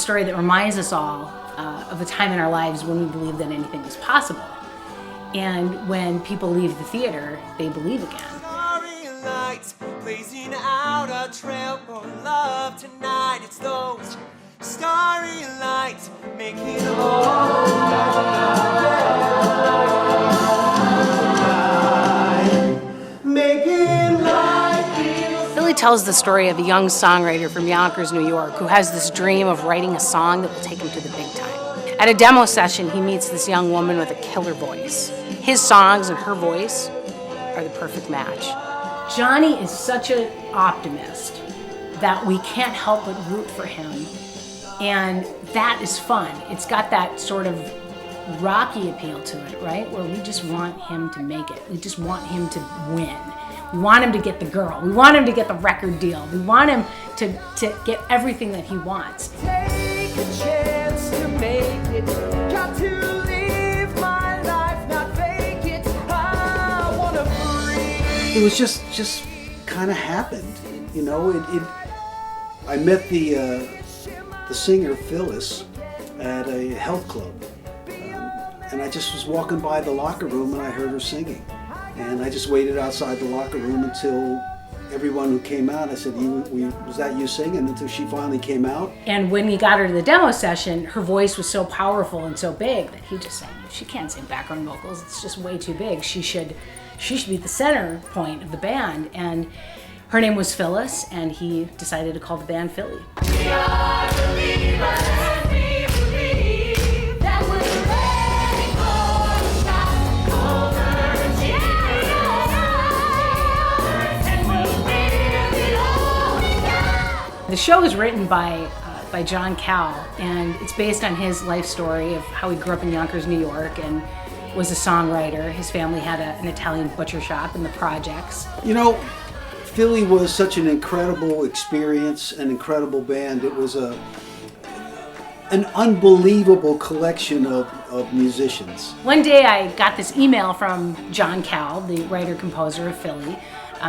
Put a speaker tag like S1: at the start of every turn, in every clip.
S1: story that reminds us all of a time in our lives when we believed that anything was possible. And when people leave the theater, they believe again.
S2: Starry lights blazing out a trail for love tonight. It's those starry lights making
S1: Philly tells the story of a young songwriter from Yonkers, New York, who has this dream of writing a song that will take him to the big time. At a demo session, he meets this young woman with a killer voice. His songs and her voice are the perfect match. Johnny is such an optimist that we can't help but root for him. And that is fun. It's got that sort of Rocky appeal to it, right? Where we just want him to make it. We just want him to win. We want him to get the girl. We want him to get the record deal. We want him to get everything that he wants.
S2: take a chance to make it. Got to live my life, not fake it. I wanna breathe.
S3: It was just kind of happened, you know. I met the singer Phyllis at a health club, and I just was walking by the locker room and I heard her singing, and I just waited outside the locker room until everyone who came out, I said, was that you singing? Until she finally came out.
S1: And when we got her to the demo session, her voice was so powerful and so big that he just said, she can't sing background vocals, it's just way too big. She should be the center point of the band. And her name was Phyllis, and he decided to call the band Philly.
S4: We are believers, we believe that we're ready for the shot over and we'll give it all we got.
S1: The show is written by John Cowell, and it's based on his life story of how he grew up in Yonkers, New York, and was a songwriter. His family had an Italian butcher shop in the projects.
S3: You know, Philly was such an incredible experience, an incredible band. It was an unbelievable collection of musicians.
S1: One day I got this email from John Cowell, the writer-composer of Philly.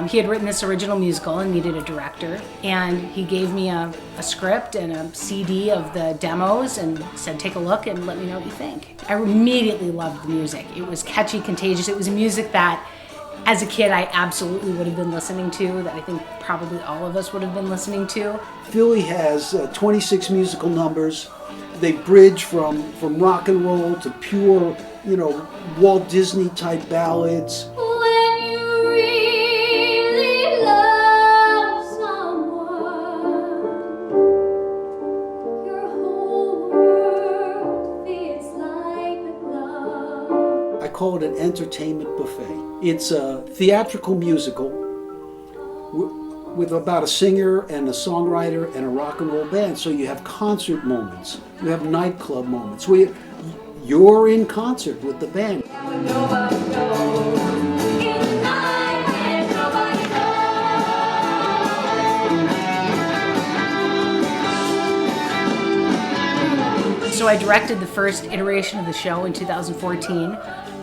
S1: He had written this original musical and needed a director, and he gave me a script and a CD of the demos and said, take a look and let me know what you think. I immediately loved the music. It was catchy, contagious. It was music that, as a kid, I absolutely would have been listening to, that I think probably all of us would have been listening to.
S3: Philly has 26 musical numbers. They bridge from rock and roll to pure, you know, Walt Disney type ballads.
S4: When you really love someone, your whole world feels like a glove.
S3: I call it an entertainment buffet. It's a theatrical musical with about a singer and a songwriter and a rock and roll band. So you have concert moments, you have nightclub moments where you're in concert with the band.
S4: Nobody knows. In the night when nobody knows.
S1: So I directed the first iteration of the show in 2014,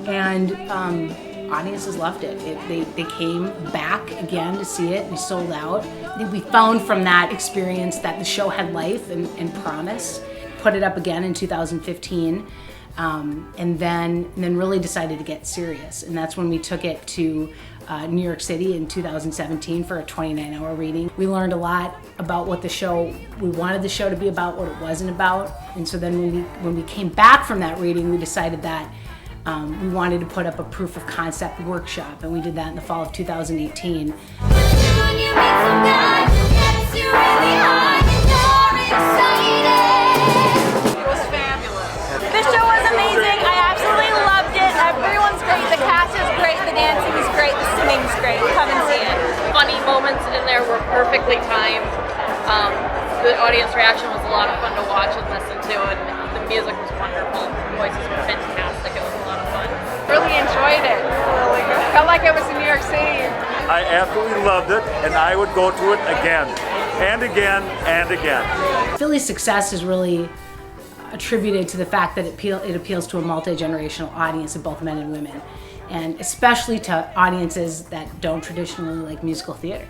S1: and audiences loved it. They came back again to see it. We sold out. I think we found from that experience that the show had life and promise. Put it up again in 2015, and then really decided to get serious. And that's when we took it to New York City in 2017 for a 29-hour reading. We learned a lot about what we wanted the show to be about, what it wasn't about. And so then when we came back from that reading, we decided that we wanted to put up a proof of concept workshop, and we did that in the fall of 2018.
S4: When you meet some guy who gets you really high and you're excited.
S5: It was fabulous.
S6: The show was amazing. I absolutely loved it. Everyone's great. The cast is great. The dancing is great. The singing's great. Come and see it.
S5: Funny moments in there were perfectly timed. The audience reaction was a lot of fun to watch and listen to, and the music was wonderful. The voices were fantastic. It was a lot of fun.
S6: Really enjoyed it. Felt like it was in New York City.
S7: I absolutely loved it, and I would go to it again, and again, and again.
S1: Philly's success is really attributed to the fact that it appeals to a multi-generational audience of both men and women. and especially to audiences that don't traditionally like musical theater.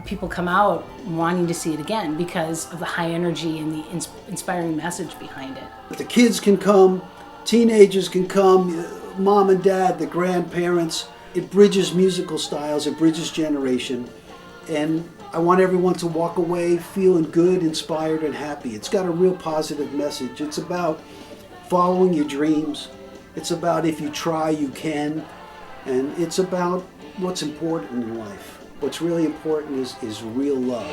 S1: People come out wanting to see it again because of the high energy and the inspiring message behind it.
S3: The kids can come, teenagers can come, mom and dad, the grandparents. It bridges musical styles, it bridges generation, and I want everyone to walk away feeling good, inspired, and happy. It's got a real positive message. It's about following your dreams. It's about if you try, you can. And it's about what's important in life. What's really important is real love.